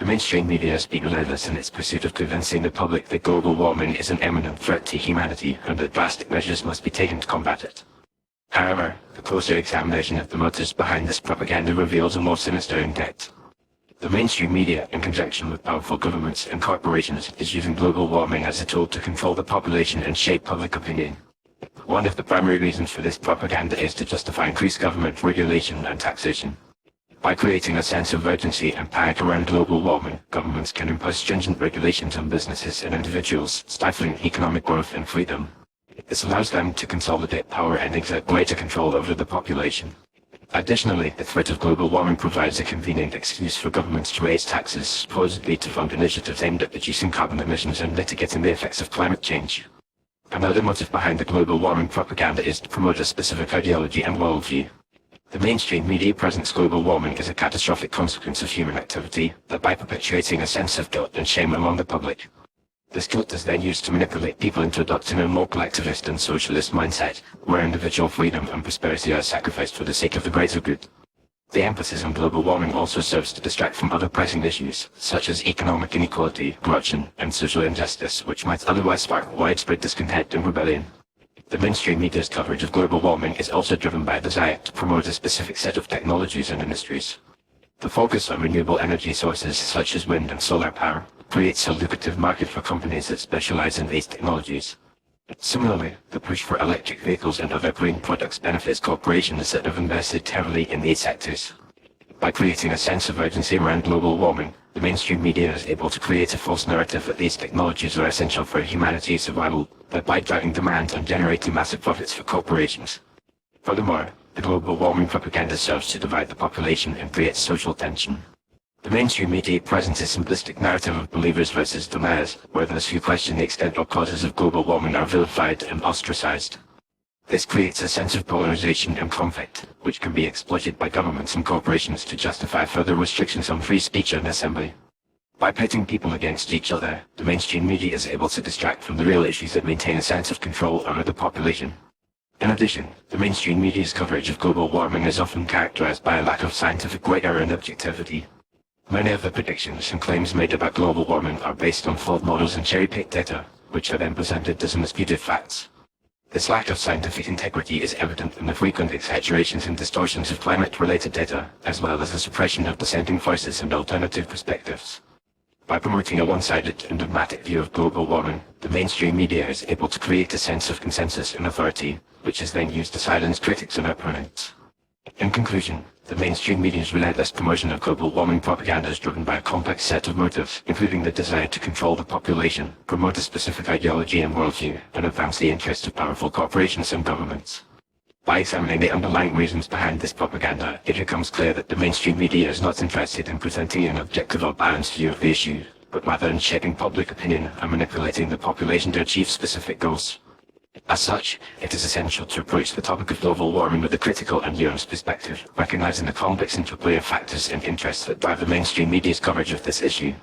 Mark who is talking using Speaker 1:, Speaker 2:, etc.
Speaker 1: mainstream media has been relentless in its pursuit of convincing the public that global warming is an imminent threat to humanity and that drastic measures must be taken to combat it. However, the closer examination of the motives behind this propaganda reveals a more sinister intent. The mainstream media, in conjunction with powerful governments and corporations, is using global warming as a tool to control the population and shape public opinion. One of the primary reasons for this propaganda is to justify increased government regulation and taxation. By creating a sense of urgency and panic around global warming, governments can impose stringent regulations on businesses and individuals, stifling economic growth and freedom. This allows them to consolidate power and exert greater control over the population. Additionally, the threat of global warming provides a convenient excuse for governments to raise taxes, supposedly to fund initiatives aimed at reducing carbon emissions and mitigating the effects of climate change. Another motive behind the global warming propaganda is to promote a specific ideology and worldview. The mainstream media presents global warming as a catastrophic consequence of human activity, thereby perpetuating a sense of guilt and shame among the public. This guilt is then used to manipulate people into adopting a more collectivist and socialist mindset, where individual freedom and prosperity are sacrificed for the sake of the greater good. The emphasis on global warming also serves to distract from other pressing issues, such as economic inequality, corruption, and social injustice, which might otherwise spark widespread discontent and rebellion. The mainstream media's coverage of global warming is also driven by a desire to promote a specific set of technologies and industries. The focus on renewable energy sources such as wind and solar power creates a lucrative market for companies that specialize in these technologies. Similarly, the push for electric vehicles and other green products benefits corporations that have invested heavily in these sectors. By creating a sense of urgency around global warming, the mainstream media is able to create a false narrative that these technologies are essential for humanity's survival, thereby driving demand and generating massive profits for corporations. Furthermore, the global warming propaganda serves to divide the population and create social tension. The mainstream media presents a simplistic narrative of believers versus deniers, where those who question the extent or causes of global warming are vilified and ostracized. This creates a sense of polarization and conflict, which can be exploited by governments and corporations to justify further restrictions on free speech and assembly. By pitting people against each other, the mainstream media is able to distract from the real issues that maintain a sense of control over the population. In addition, the mainstream media's coverage of global warming is often characterized by a lack of scientific rigor and objectivity. Many of the predictions and claims made about global warming are based on flawed models and cherry-picked data, which are then presented as undisputed facts. This lack of scientific integrity is evident in the frequent exaggerations and distortions of climate-related data, as well as the suppression of dissenting voices and alternative perspectives. By promoting a one-sided and dogmatic view of global warming, the mainstream media is able to create a sense of consensus and authority, which is then used to silence critics and opponents. In conclusion, the mainstream media's relentless promotion of global warming propaganda is driven by a complex set of motives, including the desire to control the population, promote a specific ideology and worldview, and advance the interests of powerful corporations and governments. By examining the underlying reasons behind this propaganda, it becomes clear that the mainstream media is not interested in presenting an objective or balanced view of the issue, but rather in shaping public opinion and manipulating the population to achieve specific goals. As such, it is essential to approach the topic of global warming with a critical and nuanced perspective, recognizing the complex interplay of factors and interests that drive the mainstream media's coverage of this issue.